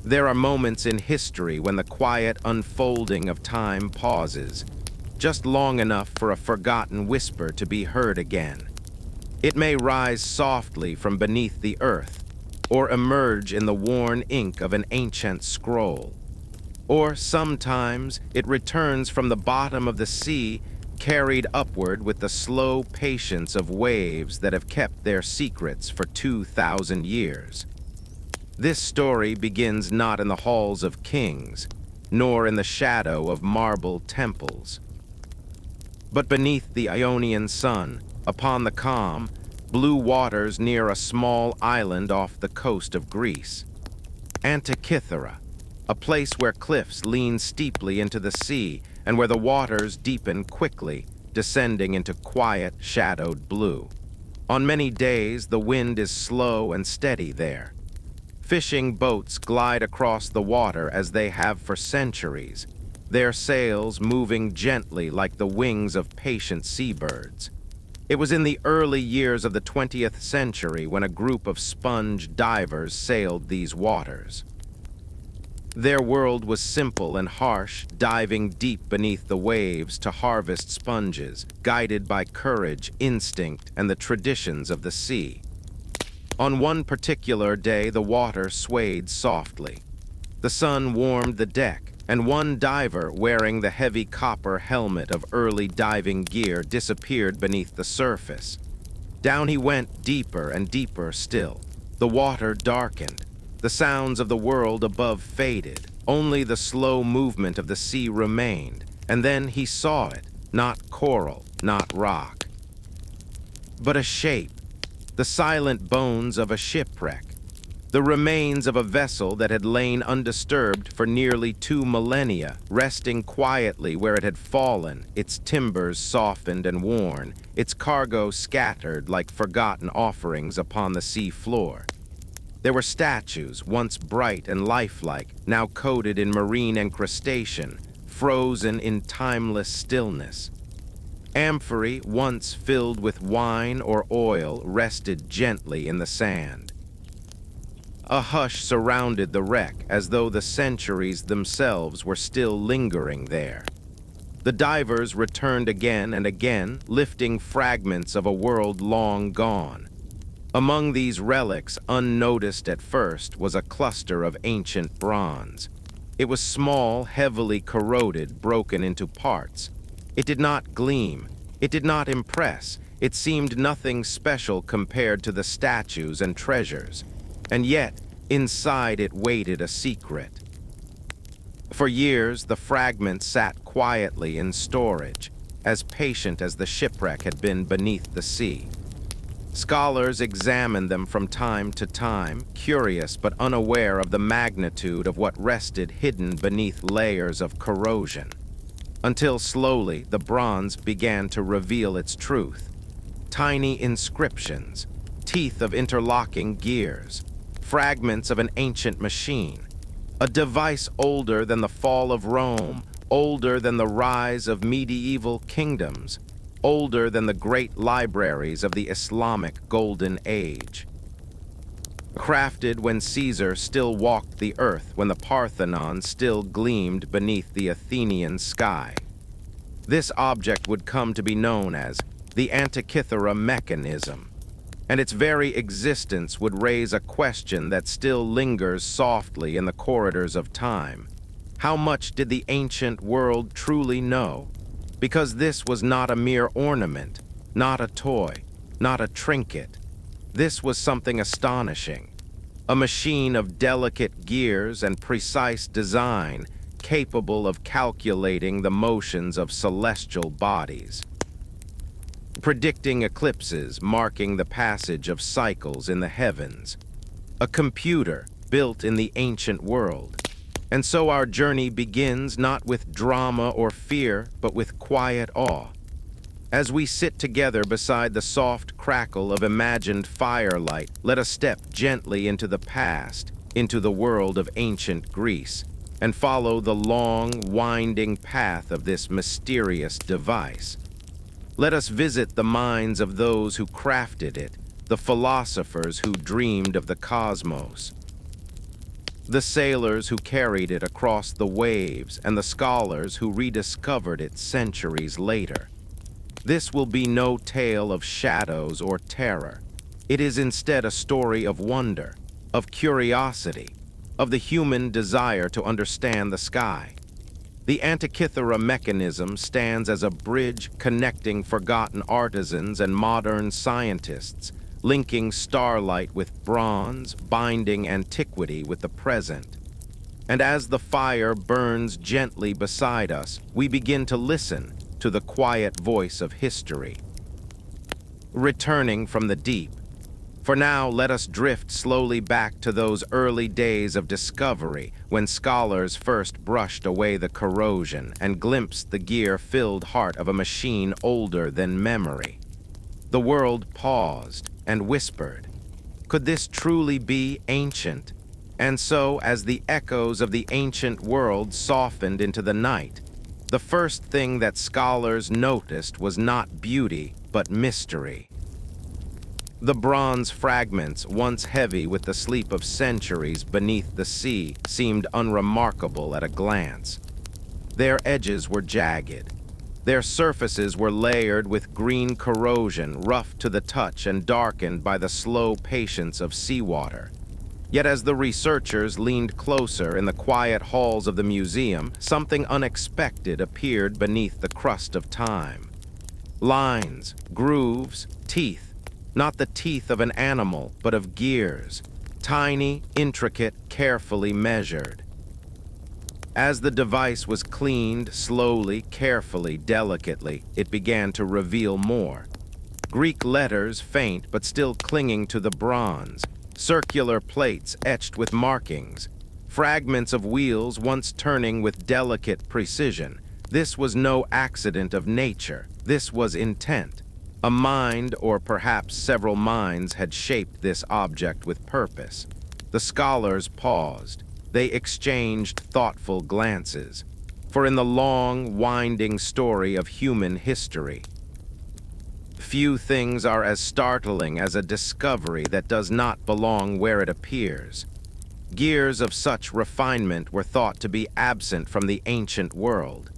There are moments in history when the quiet unfolding of time pauses, just long enough for a forgotten whisper to be heard again. It may rise softly from beneath the earth, or emerge in the worn ink of an ancient scroll. Or sometimes it returns from the bottom of the sea, carried upward with the slow patience of waves that have kept their secrets for 2,000 years. This story begins not in the halls of kings, nor in the shadow of marble temples, but beneath the Ionian sun, upon the calm, blue waters near a small island off the coast of Greece. Antikythera, a place where cliffs lean steeply into the sea and where the waters deepen quickly, descending into quiet, shadowed blue. On many days, the wind is slow and steady there. Fishing boats glide across the water as they have for centuries, their sails moving gently like the wings of patient seabirds. It was in the early years of the 20th century when a group of sponge divers sailed these waters. Their world was simple and harsh, diving deep beneath the waves to harvest sponges, guided by courage, instinct, and the traditions of the sea. On one particular day, the water swayed softly. The sun warmed the deck, and one diver wearing the heavy copper helmet of early diving gear disappeared beneath the surface. Down he went, deeper and deeper still. The water darkened. The sounds of the world above faded. Only the slow movement of the sea remained, and then he saw it, not coral, not rock, but a shape, the silent bones of a shipwreck, the remains of a vessel that had lain undisturbed for nearly 2 millennia, resting quietly where it had fallen, its timbers softened and worn, its cargo scattered like forgotten offerings upon the sea floor. There were statues, once bright and lifelike, now coated in marine incrustation, frozen in timeless stillness. Amphorae, once filled with wine or oil, rested gently in the sand. A hush surrounded the wreck, as though the centuries themselves were still lingering there. The divers returned again and again, lifting fragments of a world long gone. Among these relics, unnoticed at first, was a cluster of ancient bronze. It was small, heavily corroded, broken into parts. It did not gleam. It did not impress. It seemed nothing special compared to the statues and treasures. And yet, inside it waited a secret. For years, the fragments sat quietly in storage, as patient as the shipwreck had been beneath the sea. Scholars examined them from time to time, curious but unaware of the magnitude of what rested hidden beneath layers of corrosion. Until slowly, the bronze began to reveal its truth. Tiny inscriptions, teeth of interlocking gears, fragments of an ancient machine, a device older than the fall of Rome, older than the rise of medieval kingdoms, older than the great libraries of the Islamic Golden Age. Crafted when Caesar still walked the earth, when the Parthenon still gleamed beneath the Athenian sky. This object would come to be known as the Antikythera Mechanism, and its very existence would raise a question that still lingers softly in the corridors of time. How much did the ancient world truly know? Because this was not a mere ornament, not a toy, not a trinket. This was something astonishing, a machine of delicate gears and precise design, capable of calculating the motions of celestial bodies, predicting eclipses, marking the passage of cycles in the heavens. A computer built in the ancient world. And so our journey begins not with drama or fear, but with quiet awe. As we sit together beside the soft crackle of imagined firelight, let us step gently into the past, into the world of ancient Greece, and follow the long, winding path of this mysterious device. Let us visit the minds of those who crafted it, the philosophers who dreamed of the cosmos. The sailors who carried it across the waves and the scholars who rediscovered it centuries later. This will be no tale of shadows or terror. It is instead a story of wonder, of curiosity, of the human desire to understand the sky. The Antikythera Mechanism stands as a bridge connecting forgotten artisans and modern scientists, linking starlight with bronze, binding antiquity with the present. And as the fire burns gently beside us, we begin to listen to the quiet voice of history. Returning from the deep. For now, let us drift slowly back to those early days of discovery when scholars first brushed away the corrosion and glimpsed the gear-filled heart of a machine older than memory. The world paused and whispered, could this truly be ancient? And so, as the echoes of the ancient world softened into the night, the first thing that scholars noticed was not beauty, but mystery. The bronze fragments, once heavy with the sleep of centuries beneath the sea, seemed unremarkable at a glance. Their edges were jagged. Their surfaces were layered with green corrosion, rough to the touch and darkened by the slow patience of seawater. Yet as the researchers leaned closer in the quiet halls of the museum, something unexpected appeared beneath the crust of time. Lines, grooves, teeth. Not the teeth of an animal, but of gears, tiny, intricate, carefully measured. As the device was cleaned slowly, carefully, delicately, it began to reveal more. Greek letters, faint but still clinging to the bronze, circular plates etched with markings, fragments of wheels once turning with delicate precision. This was no accident of nature. This was intent. A mind, or perhaps several minds, had shaped this object with purpose. The scholars paused. They exchanged thoughtful glances. For in the long, winding story of human history, few things are as startling as a discovery that does not belong where it appears. Gears of such refinement were thought to be absent from the ancient world.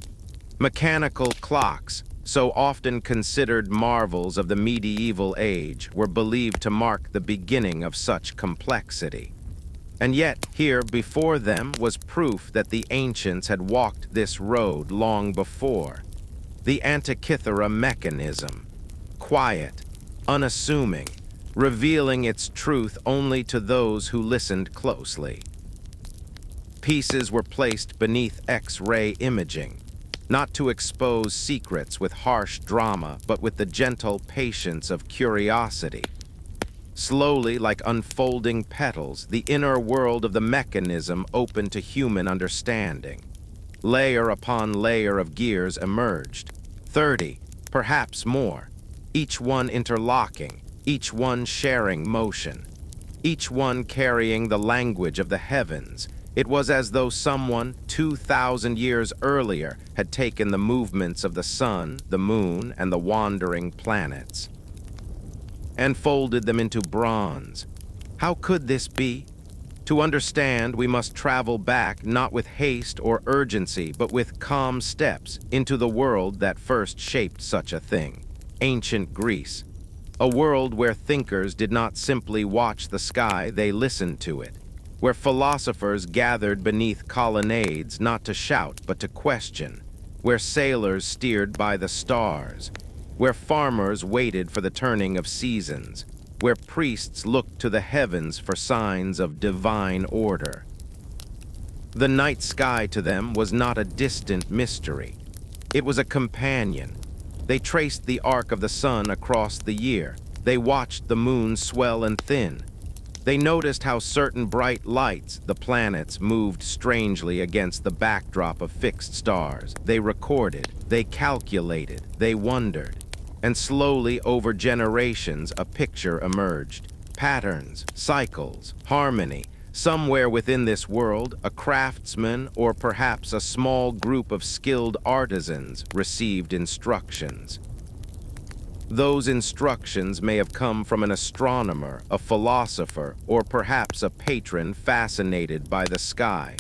Mechanical clocks, so often considered marvels of the medieval age, were believed to mark the beginning of such complexity. And yet, here before them was proof that the ancients had walked this road long before. The Antikythera Mechanism, quiet, unassuming, revealing its truth only to those who listened closely. Pieces were placed beneath X-ray imaging, not to expose secrets with harsh drama, but with the gentle patience of curiosity. Slowly, like unfolding petals, the inner world of the mechanism opened to human understanding. Layer upon layer of gears emerged, 30, perhaps more, each one interlocking, each one sharing motion, each one carrying the language of the heavens. It was as though someone 2,000 years earlier had taken the movements of the sun, the moon, and the wandering planets, and folded them into bronze. How could this be? To understand, we must travel back not with haste or urgency, but with calm steps into the world that first shaped such a thing, ancient Greece. A world where thinkers did not simply watch the sky, they listened to it. Where philosophers gathered beneath colonnades not to shout but to question, where sailors steered by the stars, where farmers waited for the turning of seasons, where priests looked to the heavens for signs of divine order. The night sky to them was not a distant mystery. It was a companion. They traced the arc of the sun across the year. They watched the moon swell and thin. They noticed how certain bright lights, the planets, moved strangely against the backdrop of fixed stars. They recorded, they calculated, they wondered. And slowly, over generations, a picture emerged. Patterns, cycles, harmony. Somewhere within this world, a craftsman or perhaps a small group of skilled artisans received instructions. Those instructions may have come from an astronomer, a philosopher, or perhaps a patron fascinated by the sky.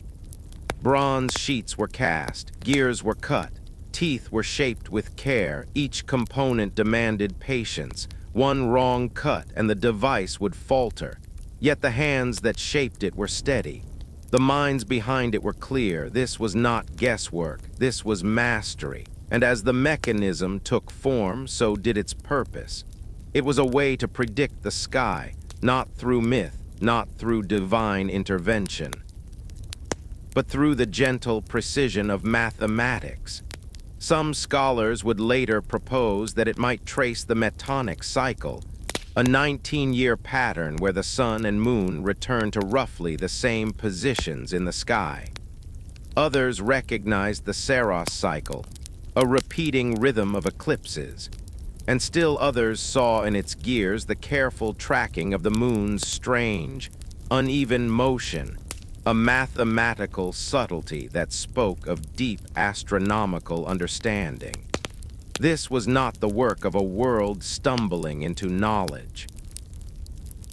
Bronze sheets were cast, gears were cut, teeth were shaped with care, each component demanded patience. One wrong cut and the device would falter, yet the hands that shaped it were steady. The minds behind it were clear. This was not guesswork, this was mastery. And as the mechanism took form, so did its purpose. It was a way to predict the sky, not through myth, not through divine intervention, but through the gentle precision of mathematics. Some scholars would later propose that it might trace the metonic cycle, a 19-year pattern where the sun and moon return to roughly the same positions in the sky. Others recognized the Saros cycle, a repeating rhythm of eclipses, and still others saw in its gears the careful tracking of the moon's strange, uneven motion, a mathematical subtlety that spoke of deep astronomical understanding. This was not the work of a world stumbling into knowledge.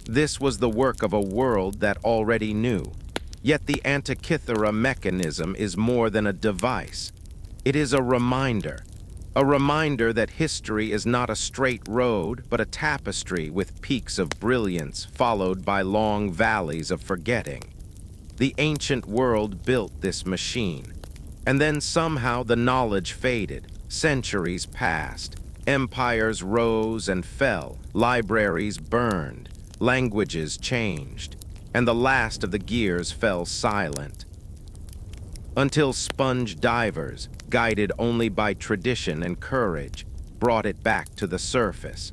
This was the work of a world that already knew. Yet the Antikythera Mechanism is more than a device. It is a reminder that history is not a straight road, but a tapestry with peaks of brilliance followed by long valleys of forgetting. The ancient world built this machine, and then somehow the knowledge faded. Centuries passed, empires rose and fell, libraries burned, languages changed, and the last of the gears fell silent. Until sponge divers, guided only by tradition and courage, brought it back to the surface.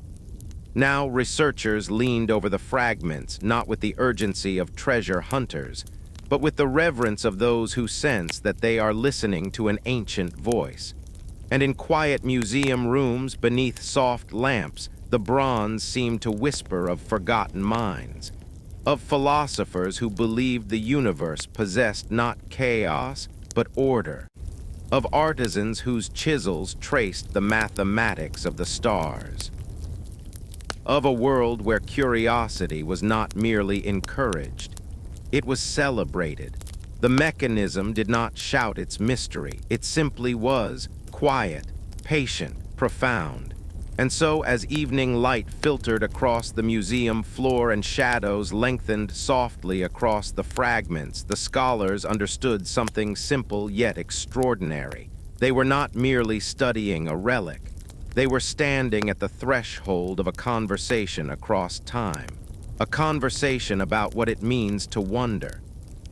Now researchers leaned over the fragments, not with the urgency of treasure hunters, but with the reverence of those who sense that they are listening to an ancient voice. And in quiet museum rooms beneath soft lamps, the bronze seemed to whisper of forgotten minds, of philosophers who believed the universe possessed not chaos, but order, of artisans whose chisels traced the mathematics of the stars, of a world where curiosity was not merely encouraged, it was celebrated. The mechanism did not shout its mystery, it simply was quiet, patient, profound. And so, as evening light filtered across the museum floor and shadows lengthened softly across the fragments, the scholars understood something simple yet extraordinary. They were not merely studying a relic. They were standing at the threshold of a conversation across time, a conversation about what it means to wonder,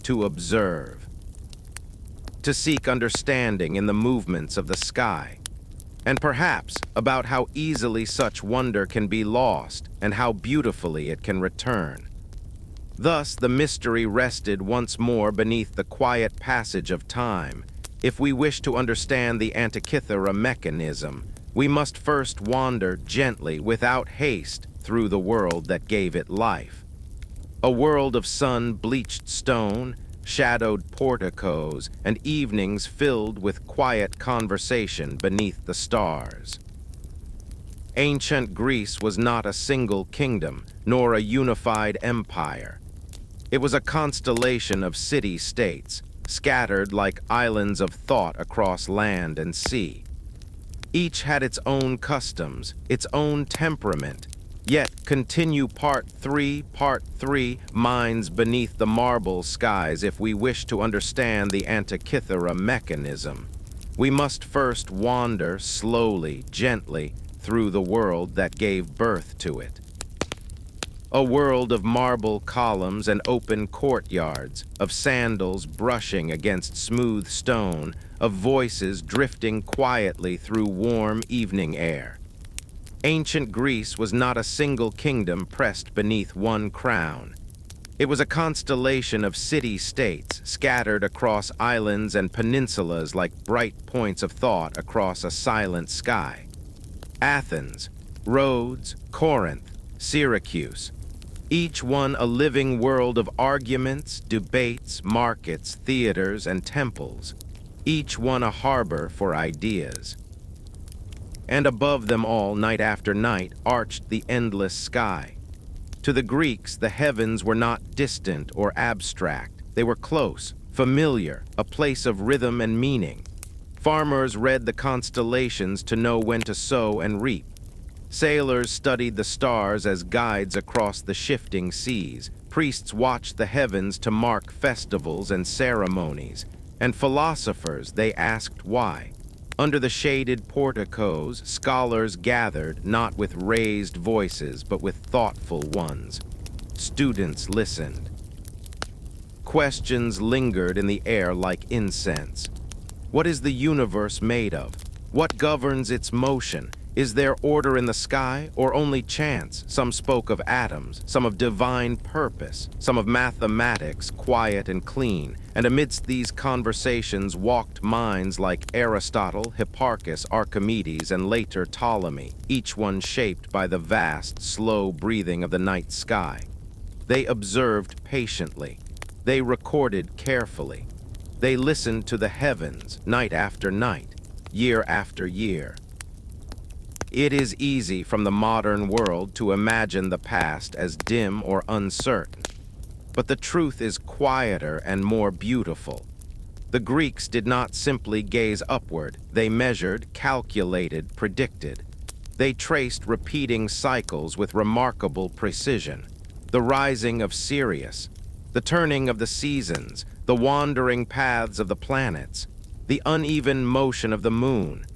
to observe, to seek understanding in the movements of the sky, and perhaps about how easily such wonder can be lost and how beautifully it can return. Thus, the mystery rested once more beneath the quiet passage of time. If we wish to understand the Antikythera Mechanism, we must first wander gently, without haste, through the world that gave it life. A world of sun-bleached stone, shadowed porticos, and evenings filled with quiet conversation beneath the stars. Ancient Greece was not a single kingdom, nor a unified empire. It was a constellation of city-states, scattered like islands of thought across land and sea. Each had its own customs, its own temperament. Yet continue Part 3, Minds Beneath the Marble Skies. If we wish to understand the Antikythera Mechanism, we must first wander slowly, gently, through the world that gave birth to it. A world of marble columns and open courtyards, of sandals brushing against smooth stone, of voices drifting quietly through warm evening air. Ancient Greece was not a single kingdom pressed beneath one crown. It was a constellation of city-states scattered across islands and peninsulas like bright points of thought across a silent sky. Athens, Rhodes, Corinth, Syracuse, each one a living world of arguments, debates, markets, theaters, and temples, each one a harbor for ideas. and above them all, night after night, arched the endless sky. To the Greeks, the heavens were not distant or abstract. They were close, familiar, a place of rhythm and meaning. Farmers read the constellations to know when to sow and reap. Sailors studied the stars as guides across the shifting seas. Priests watched the heavens to mark festivals and ceremonies. And philosophers, they asked why. Under the shaded porticos, scholars gathered, not with raised voices, but with thoughtful ones. Students listened. Questions lingered in the air like incense. What is the universe made of? What governs its motion? Is there order in the sky, or only chance? Some spoke of atoms, some of divine purpose, some of mathematics, quiet and clean. And amidst these conversations walked minds like Aristotle, Hipparchus, Archimedes, and later Ptolemy, each one shaped by the vast, slow breathing of the night sky. They observed patiently. They recorded carefully. They listened to the heavens, night after night, year after year. It is easy from the modern world to imagine the past as dim or uncertain. But the truth is quieter and more beautiful. The Greeks did not simply gaze upward. They measured, calculated, predicted. They traced repeating cycles with remarkable precision. The rising of Sirius, the turning of the seasons, the wandering paths of the planets, the uneven motion of the moon.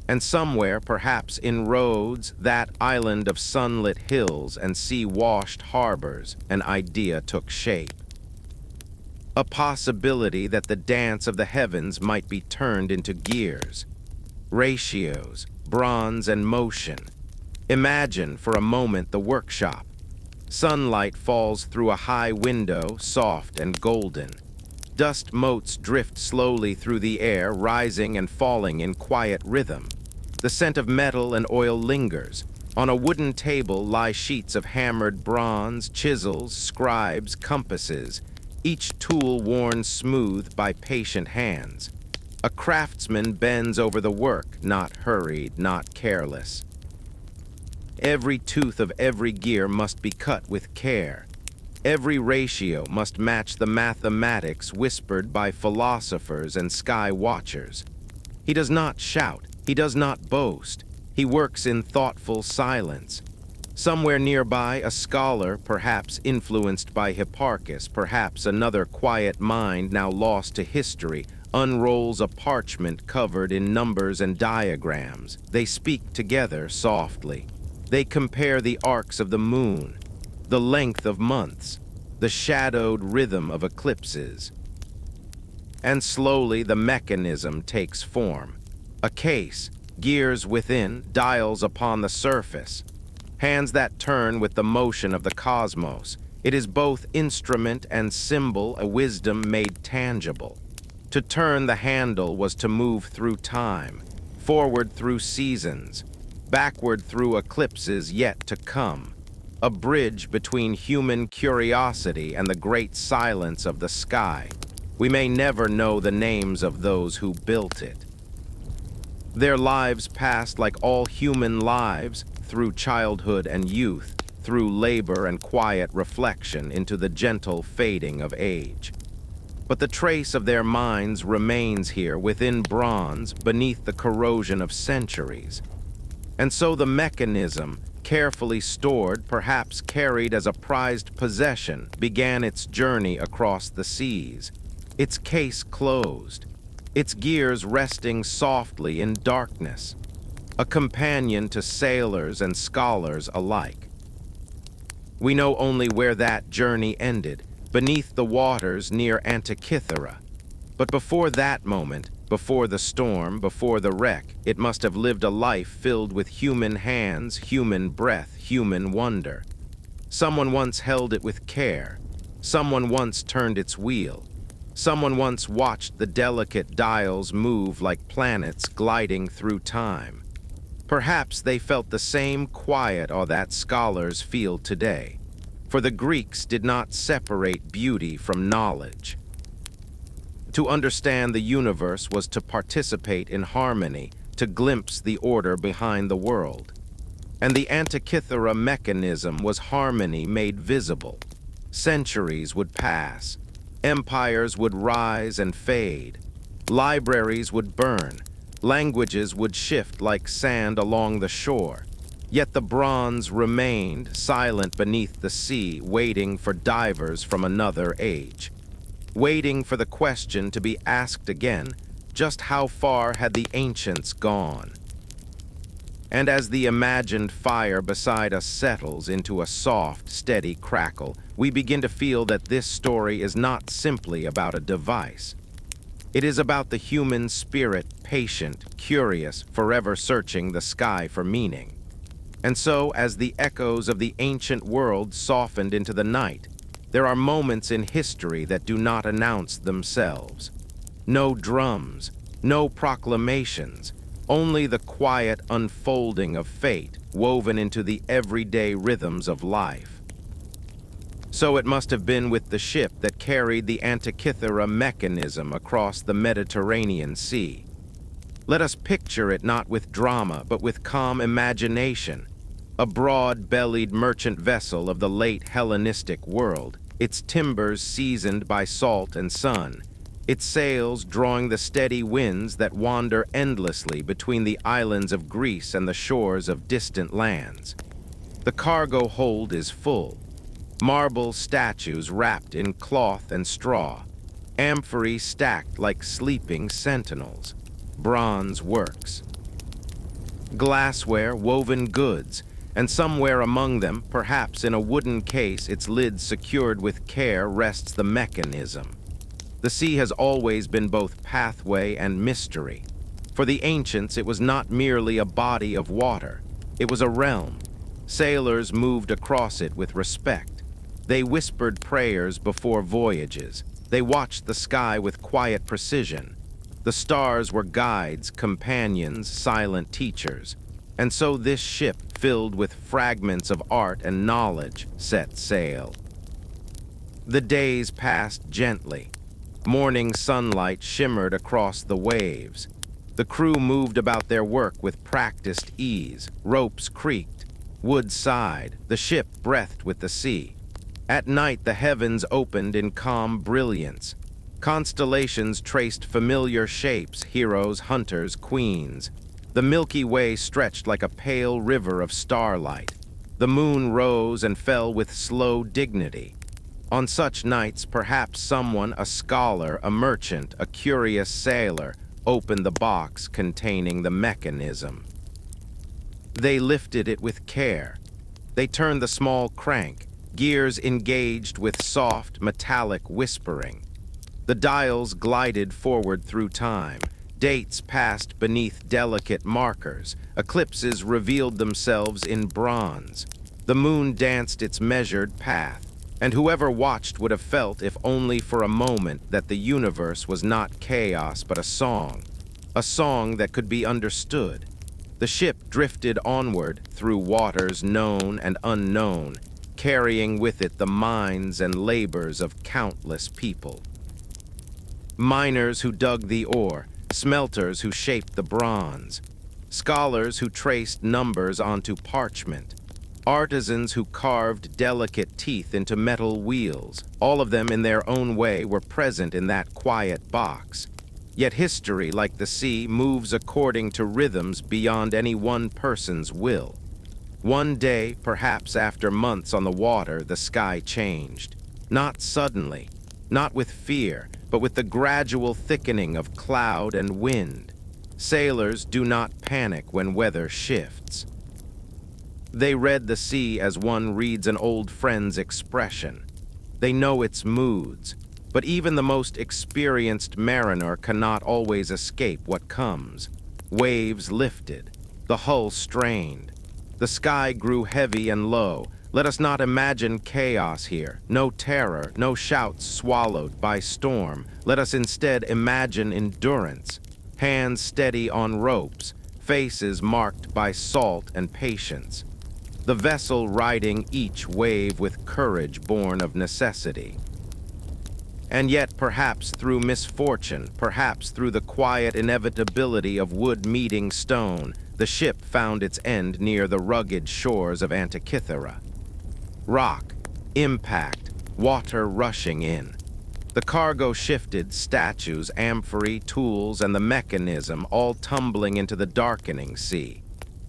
And somewhere, perhaps in Rhodes, that island of sunlit hills and sea-washed harbors, an idea took shape. A possibility that the dance of the heavens might be turned into gears, ratios, bronze and motion. Imagine for a moment the workshop. Sunlight falls through a high window, soft and golden. Dust motes drift slowly through the air, rising and falling in quiet rhythm. The scent of metal and oil lingers. On a wooden table lie sheets of hammered bronze, chisels, scribes, compasses, each tool worn smooth by patient hands. A craftsman bends over the work, not hurried, not careless. Every tooth of every gear must be cut with care. Every ratio must match the mathematics whispered by philosophers and sky watchers. He does not shout. He does not boast. He works in thoughtful silence. Somewhere nearby, a scholar, perhaps influenced by Hipparchus, perhaps another quiet mind now lost to history, unrolls a parchment covered in numbers and diagrams. They speak together softly. They compare the arcs of the moon, the length of months, the shadowed rhythm of eclipses. And slowly the mechanism takes form. A case, gears within, dials upon the surface. Hands that turn with the motion of the cosmos. It is both instrument and symbol, a wisdom made tangible. To turn the handle was to move through time, forward through seasons, backward through eclipses yet to come. A bridge between human curiosity and the great silence of the sky. We may never know the names of those who built it. Their lives passed like all human lives, through childhood and youth, through labor and quiet reflection into the gentle fading of age. But the trace of their minds remains here within bronze, beneath the corrosion of centuries. And so the mechanism, carefully stored, perhaps carried as a prized possession, began its journey across the seas, its case closed, its gears resting softly in darkness, a companion to sailors and scholars alike. We know only where that journey ended, beneath the waters near Antikythera. But before that moment, before the storm, before the wreck, it must have lived a life filled with human hands, human breath, human wonder. Someone once held it with care. Someone once turned its wheel. Someone once watched the delicate dials move like planets gliding through time. Perhaps they felt the same quiet awe that scholars feel today. For the Greeks did not separate beauty from knowledge. To understand the universe was to participate in harmony, to glimpse the order behind the world. And the Antikythera Mechanism was harmony made visible. Centuries would pass. Empires would rise and fade. Libraries would burn. Languages would shift like sand along the shore. Yet the bronze remained silent beneath the sea, waiting for divers from another age. Waiting for the question to be asked again, just how far had the ancients gone? And as the imagined fire beside us settles into a soft, steady crackle, we begin to feel that this story is not simply about a device. It is about the human spirit, patient, curious, forever searching the sky for meaning. And so, as the echoes of the ancient world softened into the night, there are moments in history that do not announce themselves. No drums, no proclamations, only the quiet unfolding of fate woven into the everyday rhythms of life. So it must have been with the ship that carried the Antikythera Mechanism across the Mediterranean Sea. Let us picture it not with drama, but with calm imagination. A broad-bellied merchant vessel of the late Hellenistic world, its timbers seasoned by salt and sun, its sails drawing the steady winds that wander endlessly between the islands of Greece and the shores of distant lands. The cargo hold is full. Marble statues wrapped in cloth and straw, amphorae stacked like sleeping sentinels, bronze works, glassware, woven goods, and somewhere among them, perhaps in a wooden case, its lid secured with care, rests the mechanism. The sea has always been both pathway and mystery. For the ancients, it was not merely a body of water. It was a realm. Sailors moved across it with respect. They whispered prayers before voyages. They watched the sky with quiet precision. The stars were guides, companions, silent teachers. And so this ship, filled with fragments of art and knowledge, set sail. The days passed gently. Morning sunlight shimmered across the waves. The crew moved about their work with practiced ease. Ropes creaked. Wood sighed. The ship breathed with the sea. At night, the heavens opened in calm brilliance. Constellations traced familiar shapes, heroes, hunters, queens. The Milky Way stretched like a pale river of starlight. The moon rose and fell with slow dignity. On such nights, perhaps someone, a scholar, a merchant, a curious sailor, opened the box containing the mechanism. They lifted it with care. They turned the small crank, gears engaged with soft, metallic whispering. The dials glided forward through time. Dates passed beneath delicate markers. Eclipses revealed themselves in bronze. The moon danced its measured path, and whoever watched would have felt, if only for a moment, that the universe was not chaos but a song that could be understood. The ship drifted onward through waters known and unknown, carrying with it the minds and labors of countless people. Miners who dug the ore, smelters who shaped the bronze, scholars who traced numbers onto parchment, artisans who carved delicate teeth into metal wheels. All of them in their own way were present in that quiet box. Yet history, like the sea, moves according to rhythms beyond any one person's will. One day, perhaps after months on the water, the sky changed. Not suddenly, not with fear, but with the gradual thickening of cloud and wind. Sailors do not panic when weather shifts. They read the sea as one reads an old friend's expression. They know its moods, but even the most experienced mariner cannot always escape what comes. Waves lifted, the hull strained. The sky grew heavy and low. Let us not imagine chaos here. No terror, no shouts swallowed by storm. Let us instead imagine endurance. Hands steady on ropes, faces marked by salt and patience. The vessel riding each wave with courage born of necessity. And yet, perhaps through misfortune, perhaps through the quiet inevitability of wood meeting stone, the ship found its end near the rugged shores of Antikythera. Rock, impact, water rushing in. The cargo shifted, statues, amphorae, tools, and the mechanism all tumbling into the darkening sea.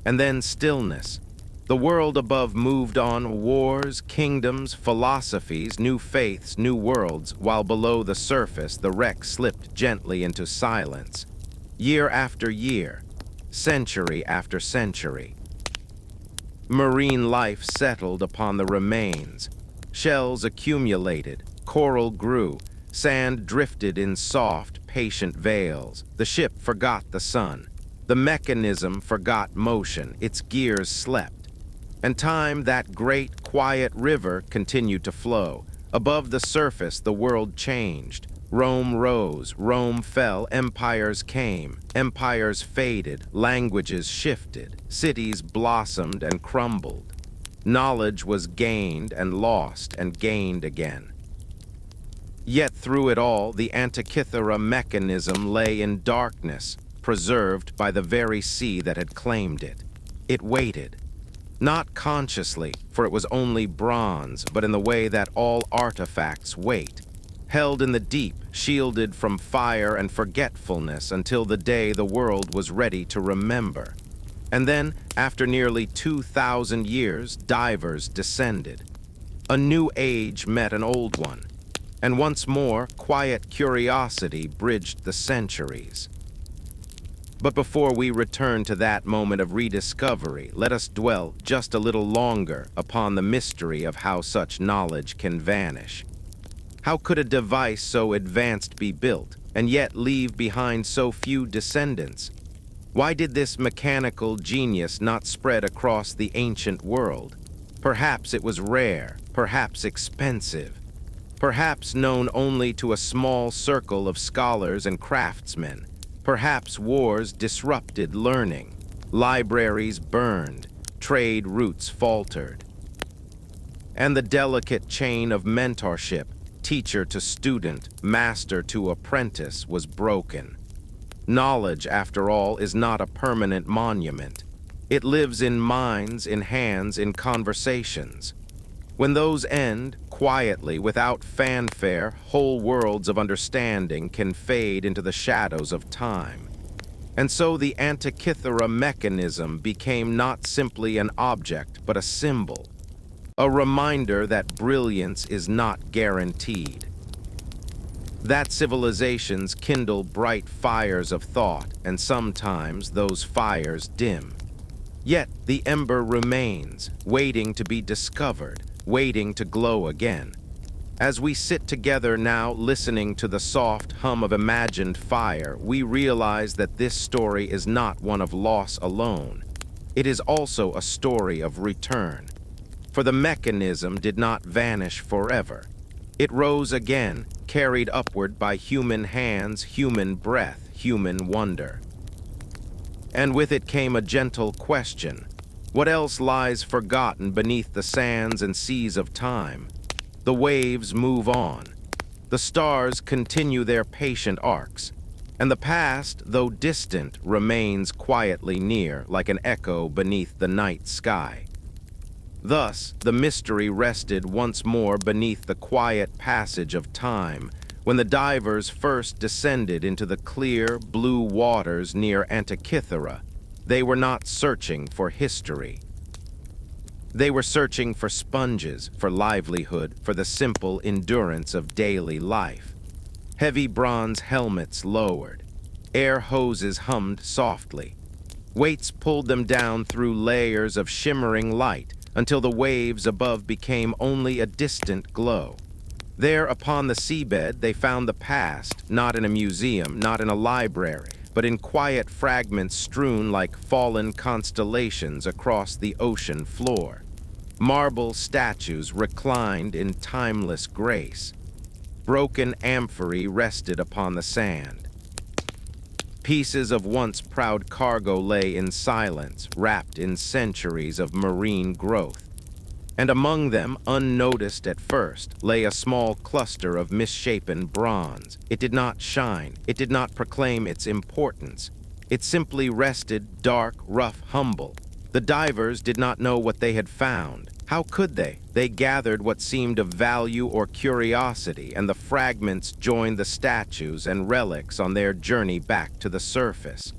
And then stillness. The world above moved on, wars, kingdoms, philosophies, new faiths, new worlds, while below the surface the wreck slipped gently into silence. Year after year, century after century. Marine life settled upon the remains. Shells accumulated, coral grew, sand drifted in soft, patient veils. The ship forgot the sun. The mechanism forgot motion, its gears slept. And time, that great, quiet river, continued to flow. Above the surface, the world changed. Rome rose, Rome fell, empires came, empires faded, languages shifted, cities blossomed and crumbled. Knowledge was gained and lost and gained again. Yet through it all, the Antikythera Mechanism lay in darkness, preserved by the very sea that had claimed it. It waited. Not consciously, for it was only bronze, but in the way that all artifacts wait, held in the deep, shielded from fire and forgetfulness until the day the world was ready to remember. And then, after nearly 2,000 years, divers descended. A new age met an old one, and once more, quiet curiosity bridged the centuries. But before we return to that moment of rediscovery, let us dwell just a little longer upon the mystery of how such knowledge can vanish. How could a device so advanced be built, and yet leave behind so few descendants? Why did this mechanical genius not spread across the ancient world? Perhaps it was rare, perhaps expensive, perhaps known only to a small circle of scholars and craftsmen. Perhaps wars disrupted learning, libraries burned, trade routes faltered. And the delicate chain of mentorship, teacher to student, master to apprentice, was broken. Knowledge, after all, is not a permanent monument. It lives in minds, in hands, in conversations. When those end, quietly, without fanfare, whole worlds of understanding can fade into the shadows of time. And so the Antikythera Mechanism became not simply an object, but a symbol, a reminder that brilliance is not guaranteed. That civilizations kindle bright fires of thought, and sometimes those fires dim. Yet the ember remains, waiting to be discovered, waiting to glow again. As we sit together now listening to the soft hum of imagined fire, we realize that this story is not one of loss alone. It is also a story of return. For the mechanism did not vanish forever. It rose again, carried upward by human hands, human breath, human wonder. And with it came a gentle question. What else lies forgotten beneath the sands and seas of time? The waves move on. The stars continue their patient arcs. And the past, though distant, remains quietly near, like an echo beneath the night sky. Thus, the mystery rested once more beneath the quiet passage of time, when the divers first descended into the clear, blue waters near Antikythera. They were not searching for history. They were searching for sponges, for livelihood, for the simple endurance of daily life. Heavy bronze helmets lowered. Air hoses hummed softly. Weights pulled them down through layers of shimmering light until the waves above became only a distant glow. There upon the seabed they found the past, not in a museum, not in a library, but in quiet fragments strewn like fallen constellations across the ocean floor. Marble statues reclined in timeless grace. Broken amphorae rested upon the sand. Pieces of once proud cargo lay in silence, wrapped in centuries of marine growth. And among them, unnoticed at first, lay a small cluster of misshapen bronze. It did not shine. It did not proclaim its importance. It simply rested, dark, rough, humble. The divers did not know what they had found. How could they? They gathered what seemed of value or curiosity, and the fragments joined the statues and relics on their journey back to the surface.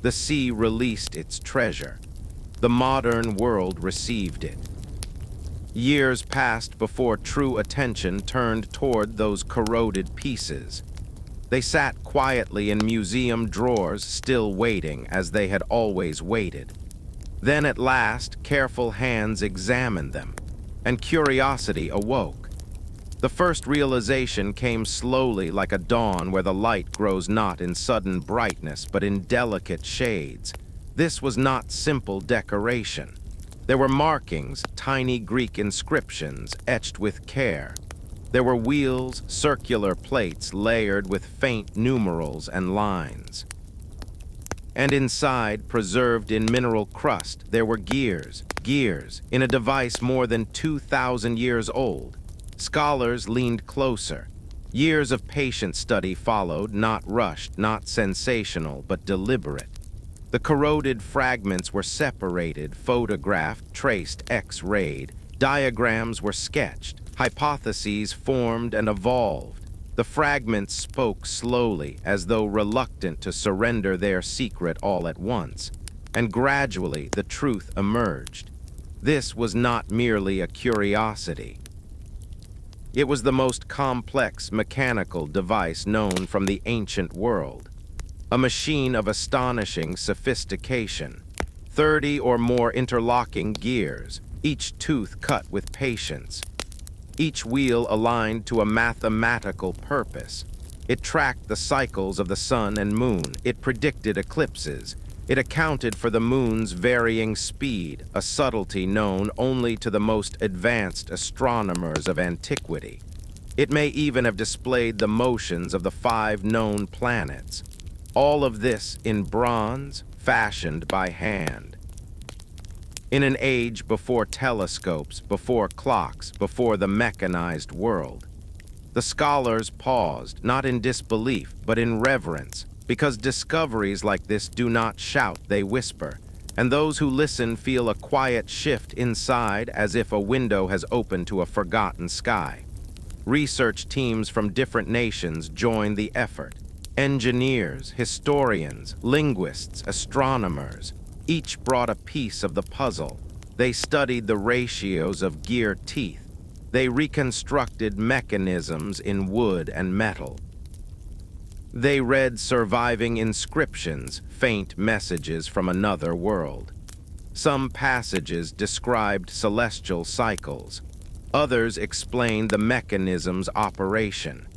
The sea released its treasure. The modern world received it. Years passed before true attention turned toward those corroded pieces. They sat quietly in museum drawers, still waiting as they had always waited. Then at last, careful hands examined them, and curiosity awoke. The first realization came slowly, like a dawn where the light grows not in sudden brightness but in delicate shades. This was not simple decoration. There were markings, tiny Greek inscriptions etched with care. There were wheels, circular plates layered with faint numerals and lines. And inside, preserved in mineral crust, there were gears in a device more than 2,000 years old. Scholars leaned closer. Years of patient study followed, not rushed, not sensational, but deliberate. The corroded fragments were separated, photographed, traced, X-rayed. Diagrams were sketched. Hypotheses formed and evolved. The fragments spoke slowly, as though reluctant to surrender their secret all at once, and gradually the truth emerged. This was not merely a curiosity. It was the most complex mechanical device known from the ancient world, a machine of astonishing sophistication. 30 or more interlocking gears, each tooth cut with patience. Each wheel aligned to a mathematical purpose. It tracked the cycles of the sun and moon. It predicted eclipses. It accounted for the moon's varying speed, a subtlety known only to the most advanced astronomers of antiquity. It may even have displayed the motions of the 5 known planets. All of this in bronze, fashioned by hand. In an age before telescopes, before clocks, before the mechanized world. The scholars paused, not in disbelief, but in reverence, because discoveries like this do not shout, they whisper, and those who listen feel a quiet shift inside as if a window has opened to a forgotten sky. Research teams from different nations joined the effort. Engineers, historians, linguists, astronomers, each brought a piece of the puzzle. They studied the ratios of gear teeth. They reconstructed mechanisms in wood and metal. They read surviving inscriptions, faint messages from another world. Some passages described celestial cycles. Others explained the mechanism's operation.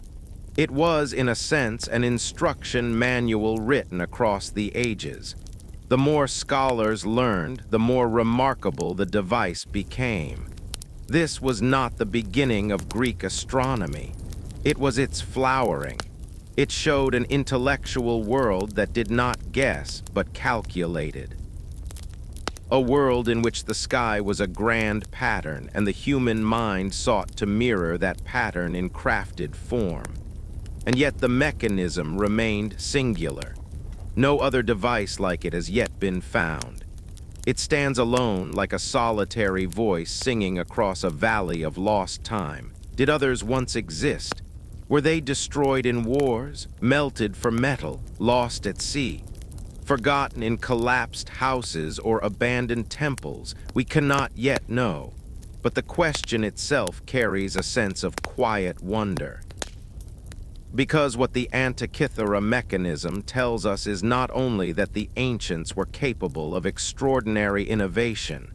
It was, in a sense, an instruction manual written across the ages. The more scholars learned, the more remarkable the device became. This was not the beginning of Greek astronomy. It was its flowering. It showed an intellectual world that did not guess, but calculated. A world in which the sky was a grand pattern, and the human mind sought to mirror that pattern in crafted form. And yet the mechanism remained singular. No other device like it has yet been found. It stands alone like a solitary voice singing across a valley of lost time. Did others once exist? Were they destroyed in wars, melted for metal, lost at sea? Forgotten in collapsed houses or abandoned temples? We cannot yet know. But the question itself carries a sense of quiet wonder. Because what the Antikythera Mechanism tells us is not only that the ancients were capable of extraordinary innovation,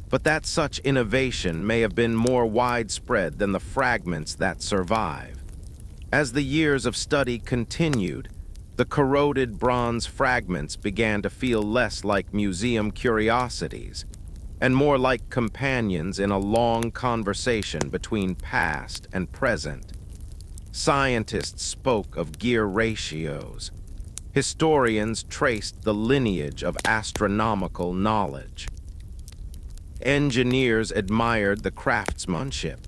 but that such innovation may have been more widespread than the fragments that survive. As the years of study continued, the corroded bronze fragments began to feel less like museum curiosities and more like companions in a long conversation between past and present. Scientists spoke of gear ratios. Historians traced the lineage of astronomical knowledge. Engineers admired the craftsmanship.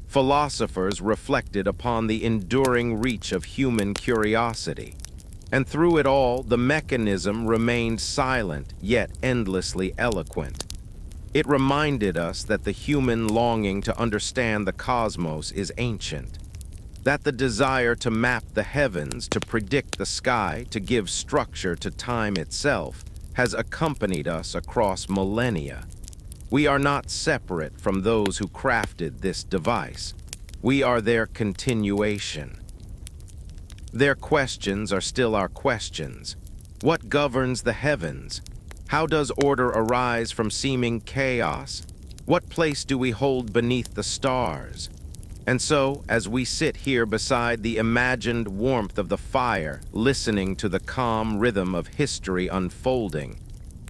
Philosophers reflected upon the enduring reach of human curiosity. And through it all, the mechanism remained silent, yet endlessly eloquent. It reminded us that the human longing to understand the cosmos is ancient, that the desire to map the heavens, to predict the sky, to give structure to time itself, has accompanied us across millennia. We are not separate from those who crafted this device. We are their continuation. Their questions are still our questions. What governs the heavens? How does order arise from seeming chaos? What place do we hold beneath the stars? And so, as we sit here beside the imagined warmth of the fire, listening to the calm rhythm of history unfolding,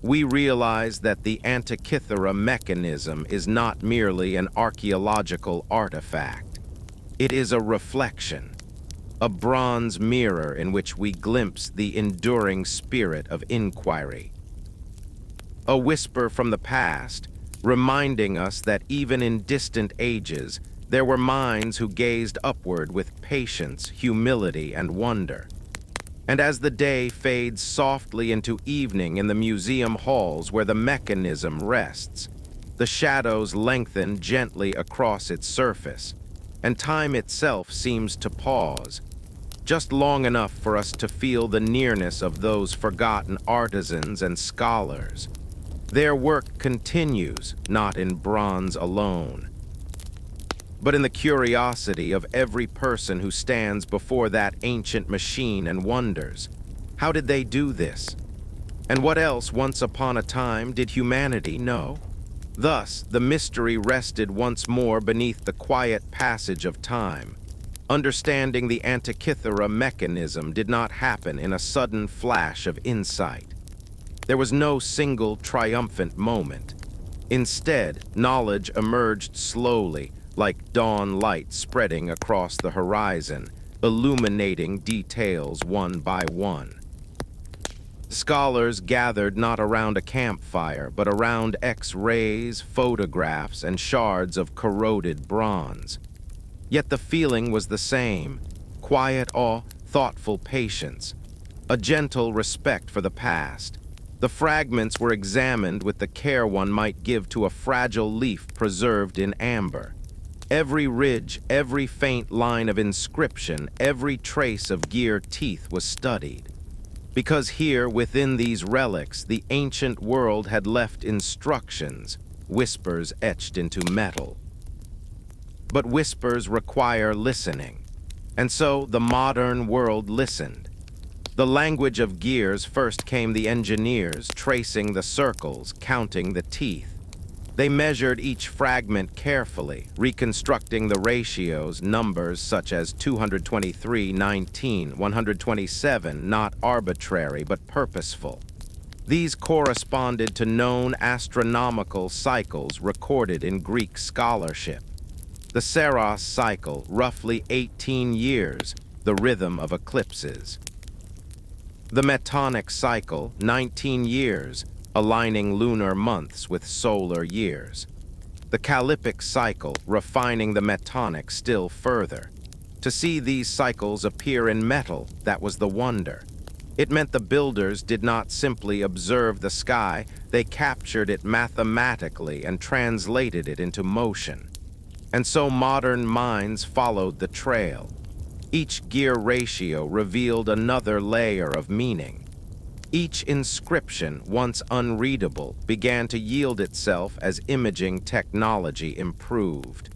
we realize that the Antikythera Mechanism is not merely an archaeological artifact. It is a reflection, a bronze mirror in which we glimpse the enduring spirit of inquiry. A whisper from the past, reminding us that even in distant ages, there were minds who gazed upward with patience, humility, and wonder. And as the day fades softly into evening in the museum halls where the mechanism rests, the shadows lengthen gently across its surface, and time itself seems to pause, just long enough for us to feel the nearness of those forgotten artisans and scholars. Their work continues, not in bronze alone, but in the curiosity of every person who stands before that ancient machine and wonders, how did they do this? And what else, once upon a time, did humanity know? Thus, the mystery rested once more beneath the quiet passage of time. Understanding the Antikythera Mechanism did not happen in a sudden flash of insight. There was no single triumphant moment. Instead, knowledge emerged slowly, like dawn light spreading across the horizon, illuminating details one by one. Scholars gathered not around a campfire, but around X-rays, photographs, and shards of corroded bronze. Yet the feeling was the same: quiet awe, thoughtful patience, a gentle respect for the past. The fragments were examined with the care one might give to a fragile leaf preserved in amber. Every ridge, every faint line of inscription, every trace of gear teeth was studied. Because here, within these relics, the ancient world had left instructions, whispers etched into metal. But whispers require listening, and so the modern world listened. The language of gears first came the engineers, tracing the circles, counting the teeth. They measured each fragment carefully, reconstructing the ratios, numbers such as 223, 19, 127, not arbitrary but purposeful. These corresponded to known astronomical cycles recorded in Greek scholarship. The Saros cycle, roughly 18 years, the rhythm of eclipses. The Metonic cycle, 19 years, aligning lunar months with solar years. The Callippic cycle, refining the Metonic still further. To see these cycles appear in metal, that was the wonder. It meant the builders did not simply observe the sky, they captured it mathematically and translated it into motion. And so modern minds followed the trail. Each gear ratio revealed another layer of meaning. Each inscription, once unreadable, began to yield itself as imaging technology improved.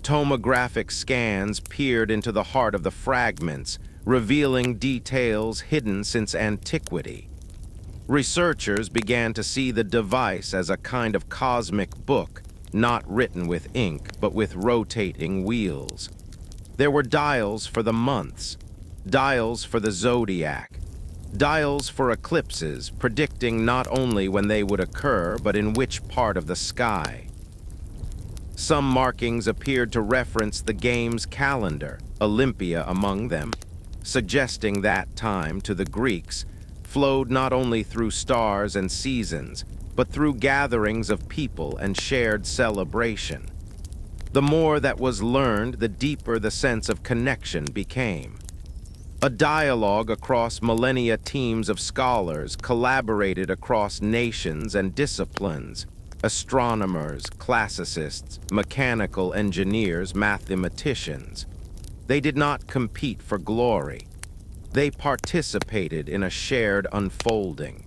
Tomographic scans peered into the heart of the fragments, revealing details hidden since antiquity. Researchers began to see the device as a kind of cosmic book, not written with ink, but with rotating wheels. There were dials for the months, dials for the zodiac, dials for eclipses, predicting not only when they would occur, but in which part of the sky. Some markings appeared to reference the game's calendar, Olympia among them, suggesting that time, to the Greeks, flowed not only through stars and seasons, but through gatherings of people and shared celebration. The more that was learned, the deeper the sense of connection became. A dialogue across millennia. Teams of scholars collaborated across nations and disciplines: astronomers, classicists, mechanical engineers, mathematicians. They did not compete for glory. They participated in a shared unfolding.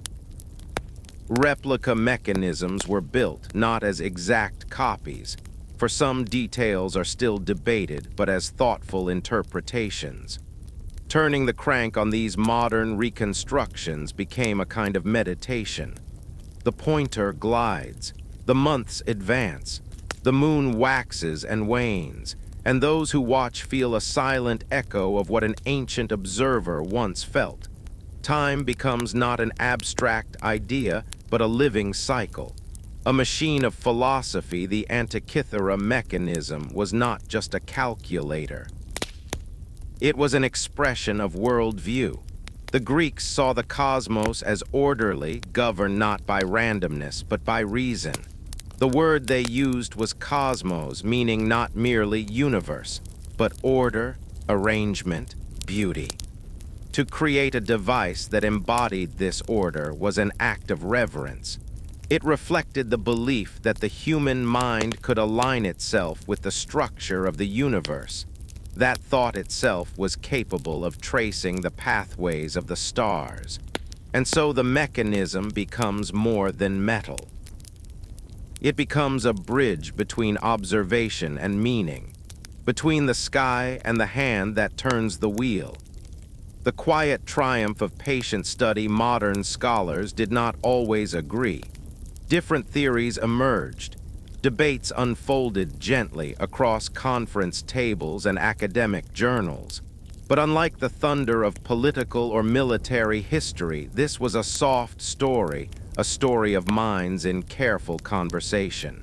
Replica mechanisms were built not as exact copies, for some details are still debated, but as thoughtful interpretations. Turning the crank on these modern reconstructions became a kind of meditation. The pointer glides, the months advance, the moon waxes and wanes, and those who watch feel a silent echo of what an ancient observer once felt. Time becomes not an abstract idea, but a living cycle. A machine of philosophy. The Antikythera Mechanism was not just a calculator. It was an expression of worldview. The Greeks saw the cosmos as orderly, governed not by randomness, but by reason. The word they used was cosmos, meaning not merely universe, but order, arrangement, beauty. To create a device that embodied this order was an act of reverence. It reflected the belief that the human mind could align itself with the structure of the universe. That thought itself was capable of tracing the pathways of the stars. And so the mechanism becomes more than metal. It becomes a bridge between observation and meaning, between the sky and the hand that turns the wheel. The quiet triumph of patient study. Modern scholars did not always agree. Different theories emerged. Debates unfolded gently across conference tables and academic journals. But unlike the thunder of political or military history, this was a soft story, a story of minds in careful conversation.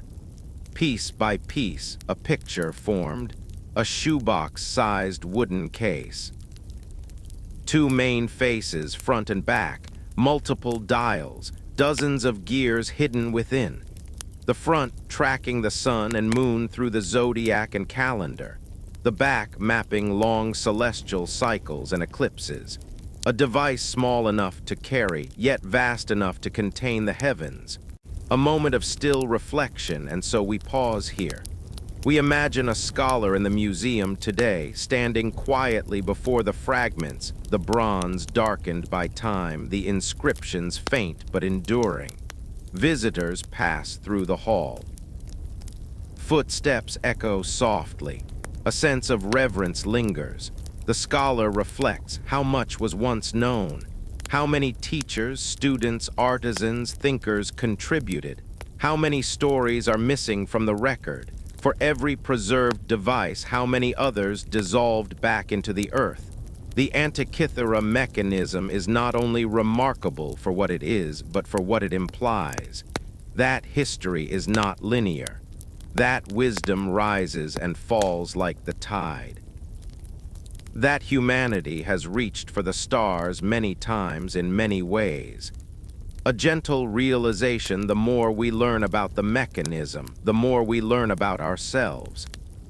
Piece by piece, a picture formed, a shoebox-sized wooden case. Two main faces, front and back, multiple dials, dozens of gears hidden within. The front tracking the sun and moon through the zodiac and calendar. The back mapping long celestial cycles and eclipses. A device small enough to carry, yet vast enough to contain the heavens. A moment of still reflection, and so we pause here. We imagine a scholar in the museum today, standing quietly before the fragments, the bronze darkened by time, the inscriptions faint but enduring. Visitors pass through the hall. Footsteps echo softly. A sense of reverence lingers. The scholar reflects how much was once known, how many teachers, students, artisans, thinkers contributed, how many stories are missing from the record. For every preserved device, how many others dissolved back into the earth. The Antikythera Mechanism is not only remarkable for what it is, but for what it implies. That history is not linear. That wisdom rises and falls like the tide. That humanity has reached for the stars many times in many ways. A gentle realization: the more we learn about the mechanism, the more we learn about ourselves.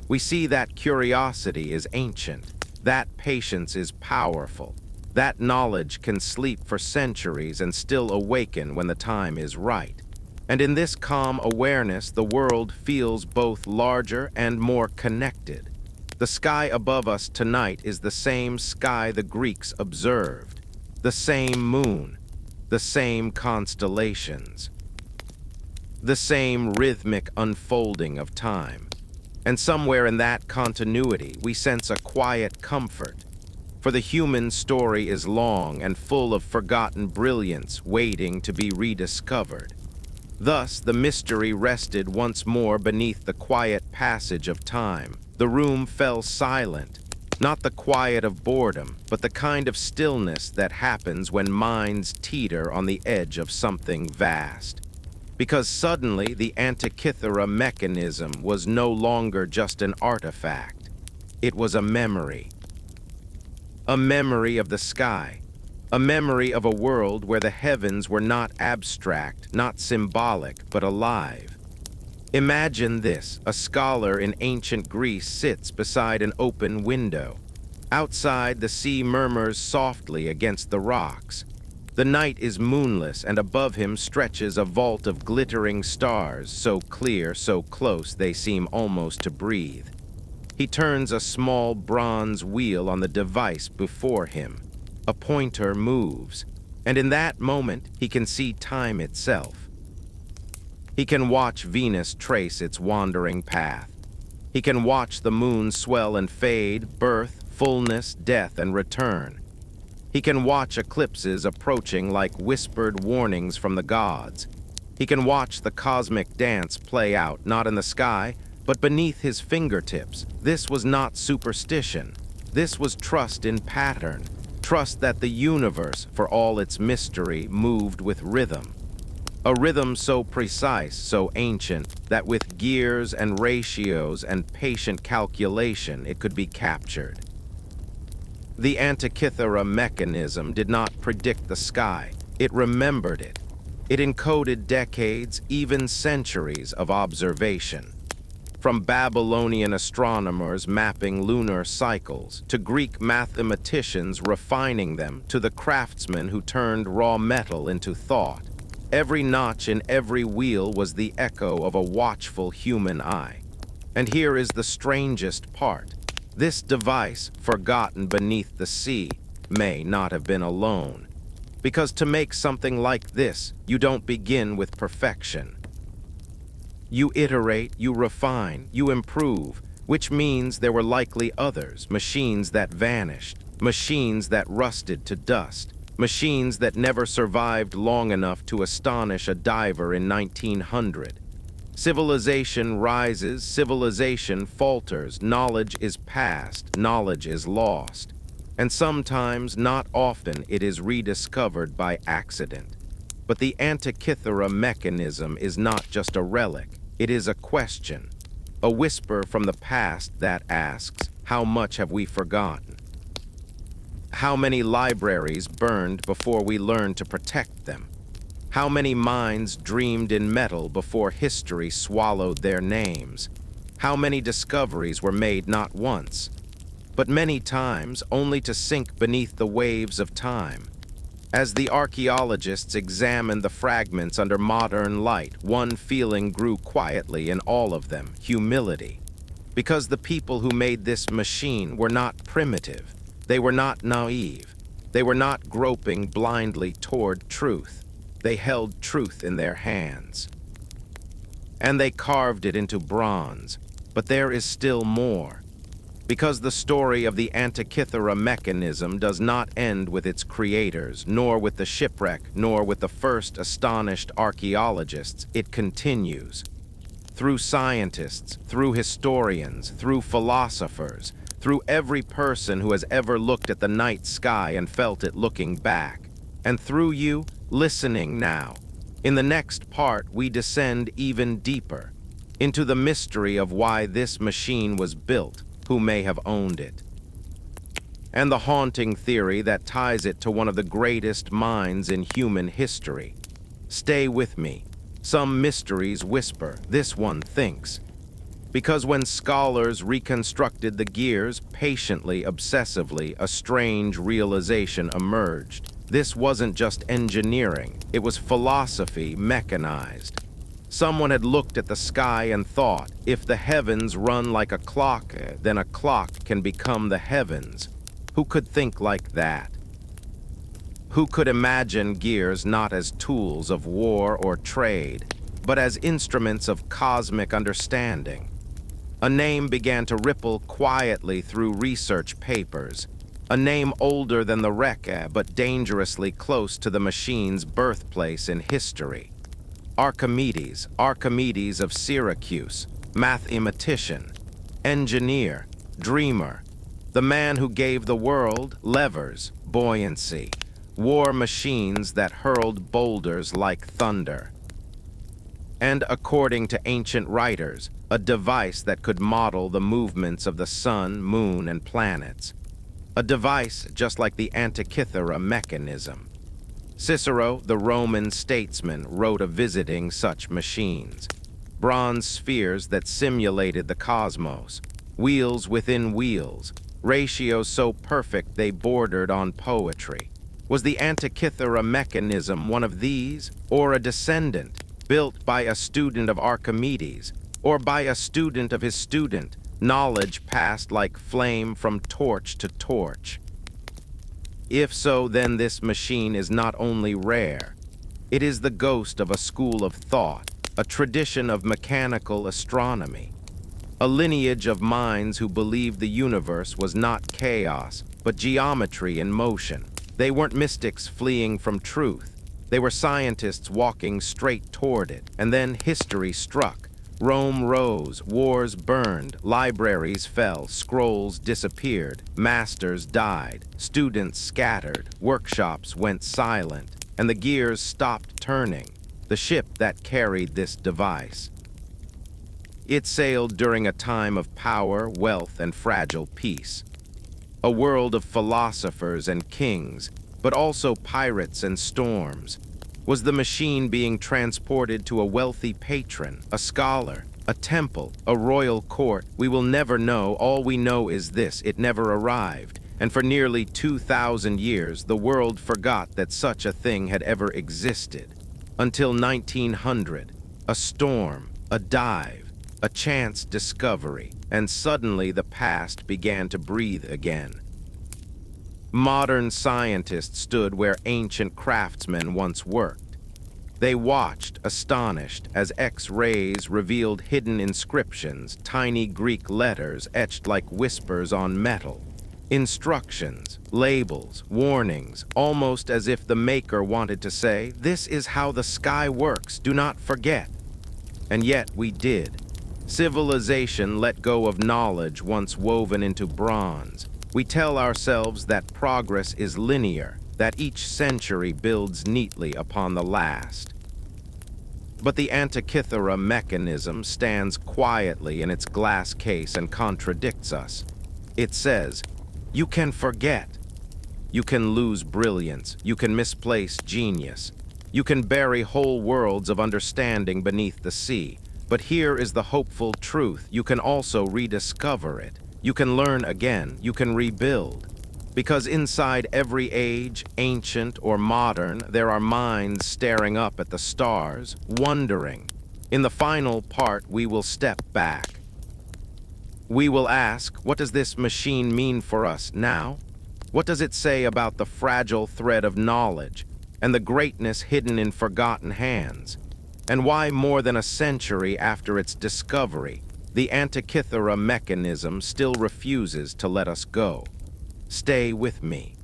We see that curiosity is ancient, that patience is powerful, that knowledge can sleep for centuries and still awaken when the time is right. And in this calm awareness, the world feels both larger and more connected. The sky above us tonight is the same sky the Greeks observed, the same moon, the same constellations, the same rhythmic unfolding of time. And somewhere in that continuity, we sense a quiet comfort. For the human story is long and full of forgotten brilliance waiting to be rediscovered. Thus, the mystery rested once more beneath the quiet passage of time. The room fell silent, not the quiet of boredom, but the kind of stillness that happens when minds teeter on the edge of something vast. Because suddenly the Antikythera Mechanism was no longer just an artifact. It was a memory. A memory of the sky, A memory of a world where the heavens were not abstract, not symbolic, but alive. Imagine this: a scholar in ancient Greece sits beside an open window. Outside, the sea murmurs softly against the rocks. The night is moonless, and above him stretches a vault of glittering stars, so clear, so close, they seem almost to breathe. He turns a small bronze wheel on the device before him. A pointer moves, and in that moment, he can see time itself. He can watch Venus trace its wandering path. He can watch the moon swell and fade, birth, fullness, death, and return. He can watch eclipses approaching like whispered warnings from the gods. He can watch the cosmic dance play out, not in the sky, but beneath his fingertips. This was not superstition. This was trust in pattern. Trust that the universe, for all its mystery, moved with rhythm. A rhythm so precise, so ancient, that with gears and ratios and patient calculation it could be captured. The Antikythera Mechanism did not predict the sky. It remembered it. It encoded decades, even centuries of observation. From Babylonian astronomers mapping lunar cycles, to Greek mathematicians refining them, to the craftsmen who turned raw metal into thought. Every notch in every wheel was the echo of a watchful human eye. And here is the strangest part. This device, forgotten beneath the sea, may not have been alone. Because to make something like this, you don't begin with perfection. You iterate, you refine, you improve, which means there were likely others, machines that vanished, machines that rusted to dust, machines that never survived long enough to astonish a diver in 1900. Civilization rises, civilization falters, knowledge is past, knowledge is lost. And sometimes, not often, it is rediscovered by accident. But the Antikythera Mechanism is not just a relic, it is a question. A whisper from the past that asks, how much have we forgotten? How many libraries burned before we learned to protect them? How many minds dreamed in metal before history swallowed their names? How many discoveries were made not once, but many times only to sink beneath the waves of time? As the archaeologists examined the fragments under modern light, one feeling grew quietly in all of them: humility. Because the people who made this machine were not primitive. They were not naive. They were not groping blindly toward truth. They held truth in their hands. And they carved it into bronze. But there is still more. Because the story of the Antikythera Mechanism does not end with its creators, nor with the shipwreck, nor with the first astonished archaeologists. It continues. Through scientists, through historians, through philosophers, through every person who has ever looked at the night sky and felt it looking back. And through you, listening now. In the next part, we descend even deeper into the mystery of why this machine was built, who may have owned it, and the haunting theory that ties it to one of the greatest minds in human history. Stay with me. Some mysteries whisper, this one thinks. Because when scholars reconstructed the gears patiently, obsessively, a strange realization emerged. This wasn't just engineering, it was philosophy mechanized. Someone had looked at the sky and thought, if the heavens run like a clock, then a clock can become the heavens. Who could think like that? Who could imagine gears not as tools of war or trade, but as instruments of cosmic understanding? A name began to ripple quietly through research papers. A name older than the Rekka, but dangerously close to the machine's birthplace in history. Archimedes, Archimedes of Syracuse, mathematician, engineer, dreamer, the man who gave the world levers, buoyancy, war machines that hurled boulders like thunder. And according to ancient writers, a device that could model the movements of the sun, moon, and planets. a device just like the Antikythera Mechanism. Cicero, the Roman statesman, wrote of visiting such machines. Bronze spheres that simulated the cosmos, wheels within wheels, ratios so perfect they bordered on poetry. Was the Antikythera Mechanism one of these, or a descendant, built by a student of Archimedes, or by a student of his student, knowledge passed like flame from torch to torch? If so, then this machine is not only rare, it is the ghost of a school of thought, a tradition of mechanical astronomy, a lineage of minds who believed the universe was not chaos, but geometry in motion. They weren't mystics fleeing from truth. They were scientists walking straight toward it, and then history struck. Rome rose, wars burned, libraries fell, scrolls disappeared, masters died, students scattered, workshops went silent, and the gears stopped turning, the ship that carried this device. It sailed during a time of power, wealth, and fragile peace. A world of philosophers and kings, but also pirates and storms. Was the machine being transported to a wealthy patron, a scholar, a temple, a royal court? We will never know. All we know is this: it never arrived. And for nearly 2,000 years, the world forgot that such a thing had ever existed. Until 1900, a storm, a dive, a chance discovery, and suddenly the past began to breathe again. Modern scientists stood where ancient craftsmen once worked. They watched, astonished, as X-rays revealed hidden inscriptions, tiny Greek letters etched like whispers on metal. Instructions, labels, warnings, almost as if the maker wanted to say, "This is how the sky works, do not forget." And yet we did. Civilization let go of knowledge once woven into bronze. We tell ourselves that progress is linear, that each century builds neatly upon the last. But the Antikythera Mechanism stands quietly in its glass case and contradicts us. It says, you can forget. You can lose brilliance. You can misplace genius. You can bury whole worlds of understanding beneath the sea. But here is the hopeful truth: you can also rediscover it. You can learn again. You can rebuild. Because inside every age, ancient or modern, there are minds staring up at the stars, wondering. In the final part, we will step back. We will ask, what does this machine mean for us now? What does it say about the fragile thread of knowledge and the greatness hidden in forgotten hands? And why, more than a century after its discovery, the Antikythera Mechanism still refuses to let us go? Stay with me.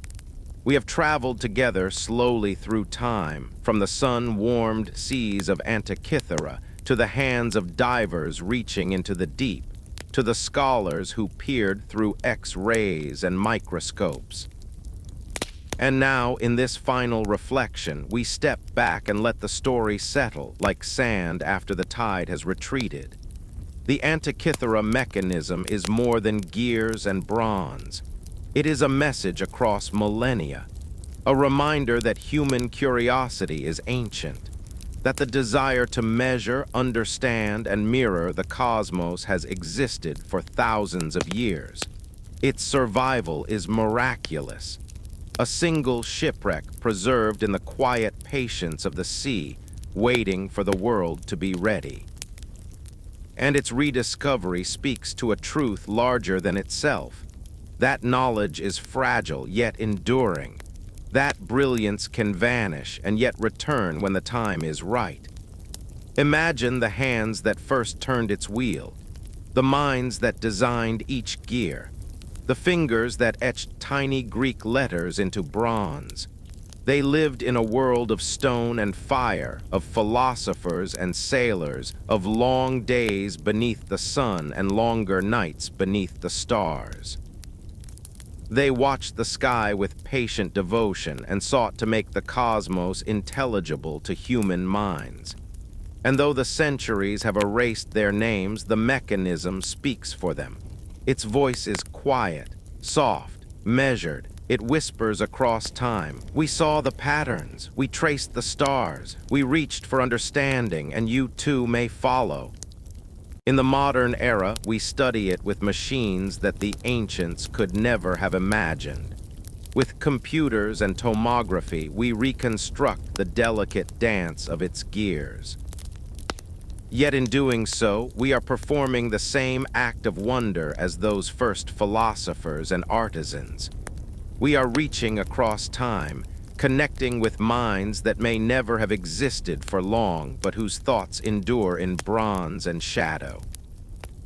We have traveled together slowly through time, from the sun-warmed seas of Antikythera to the hands of divers reaching into the deep, to the scholars who peered through X-rays and microscopes. And now, in this final reflection, we step back and let the story settle like sand after the tide has retreated. The Antikythera Mechanism is more than gears and bronze. It is a message across millennia, a reminder that human curiosity is ancient, that the desire to measure, understand, and mirror the cosmos has existed for thousands of years. Its survival is miraculous. A single shipwreck preserved in the quiet patience of the sea, waiting for the world to be ready. And its rediscovery speaks to a truth larger than itself. That knowledge is fragile, yet enduring. That brilliance can vanish and yet return when the time is right. Imagine the hands that first turned its wheel, the minds that designed each gear, the fingers that etched tiny Greek letters into bronze. They lived in a world of stone and fire, of philosophers and sailors, of long days beneath the sun and longer nights beneath the stars. They watched the sky with patient devotion and sought to make the cosmos intelligible to human minds. And though the centuries have erased their names, the mechanism speaks for them. Its voice is quiet, soft, measured. It whispers across time. We saw the patterns. We traced the stars. We reached for understanding, and you too may follow. In the modern era, we study it with machines that the ancients could never have imagined. With computers and tomography, we reconstruct the delicate dance of its gears. Yet in doing so, we are performing the same act of wonder as those first philosophers and artisans. We are reaching across time, connecting with minds that may never have existed for long, but whose thoughts endure in bronze and shadow.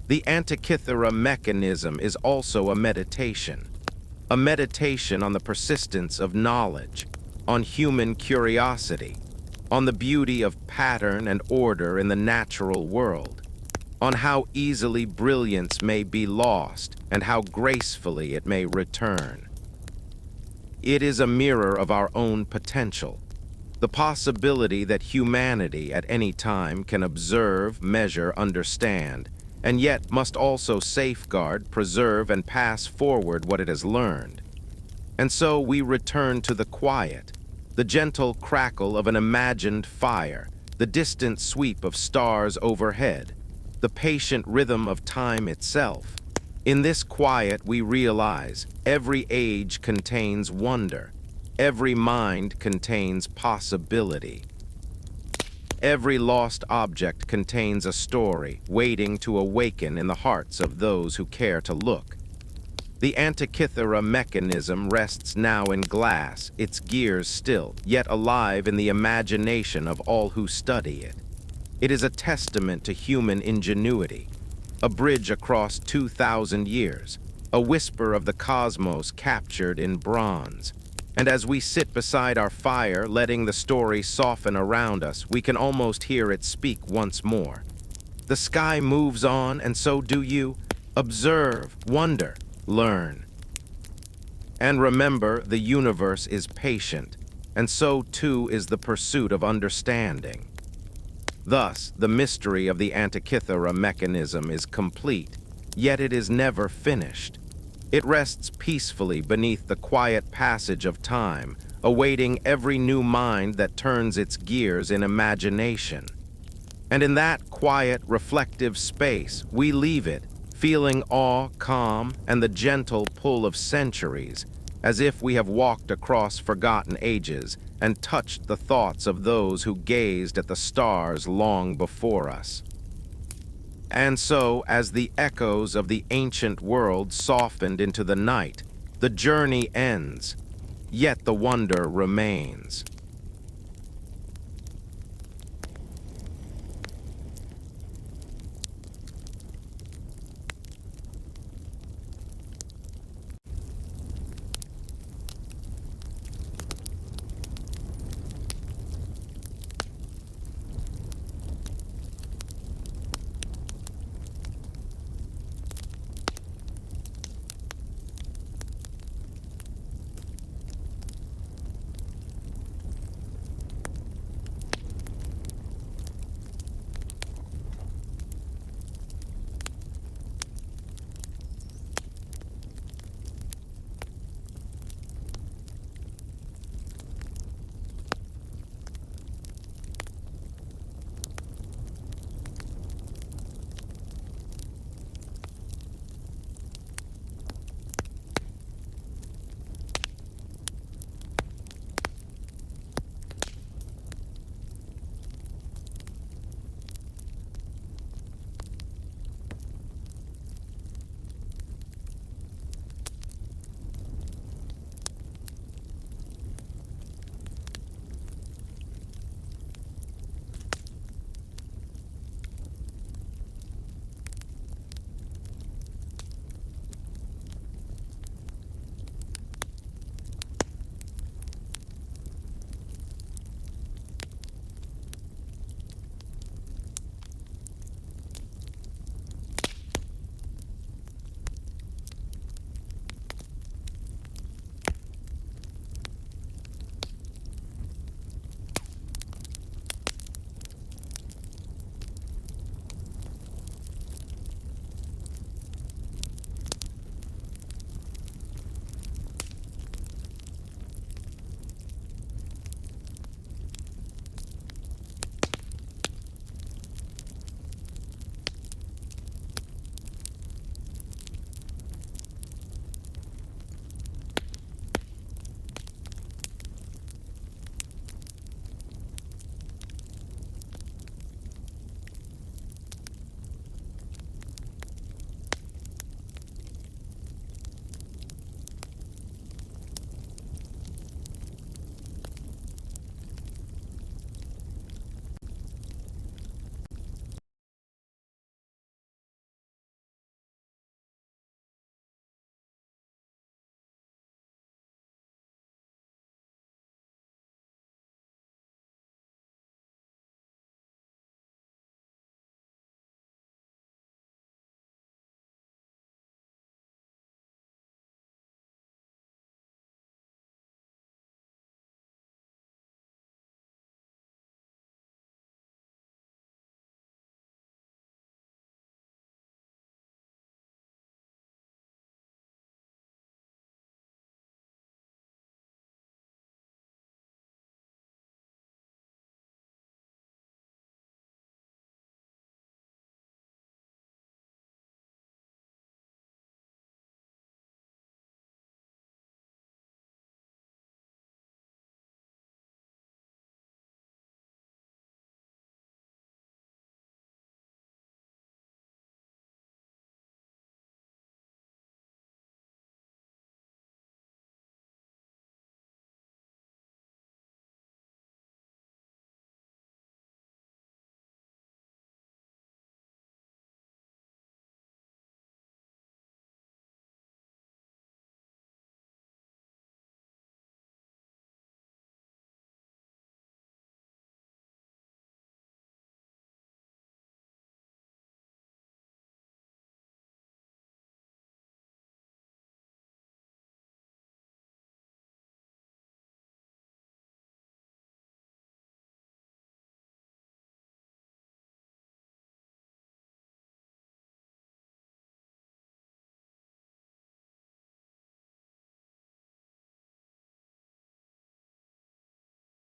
The Antikythera Mechanism is also a meditation on the persistence of knowledge, on human curiosity, on the beauty of pattern and order in the natural world, on how easily brilliance may be lost and how gracefully it may return. It is a mirror of our own potential, the possibility that humanity at any time can observe, measure, understand, and yet must also safeguard, preserve, and pass forward what it has learned. And so we return to the quiet, the gentle crackle of an imagined fire, the distant sweep of stars overhead, the patient rhythm of time itself. In this quiet, we realize every age contains wonder, every mind contains possibility. Every lost object contains a story waiting to awaken in the hearts of those who care to look. The Antikythera Mechanism rests now in glass, its gears still, yet alive in the imagination of all who study it. It is a testament to human ingenuity, a bridge across 2,000 years, a whisper of the cosmos captured in bronze. And as we sit beside our fire, letting the story soften around us, we can almost hear it speak once more. The sky moves on, and so do you. Observe, wonder, learn. And remember, the universe is patient, and so too is the pursuit of understanding. Thus, the mystery of the Antikythera Mechanism is complete, yet it is never finished. It rests peacefully beneath the quiet passage of time, awaiting every new mind that turns its gears in imagination. And in that quiet, reflective space, we leave it, feeling awe, calm, and the gentle pull of centuries, as if we have walked across forgotten ages and touched the thoughts of those who gazed at the stars long before us. And so, as the echoes of the ancient world softened into the night, the journey ends, yet the wonder remains.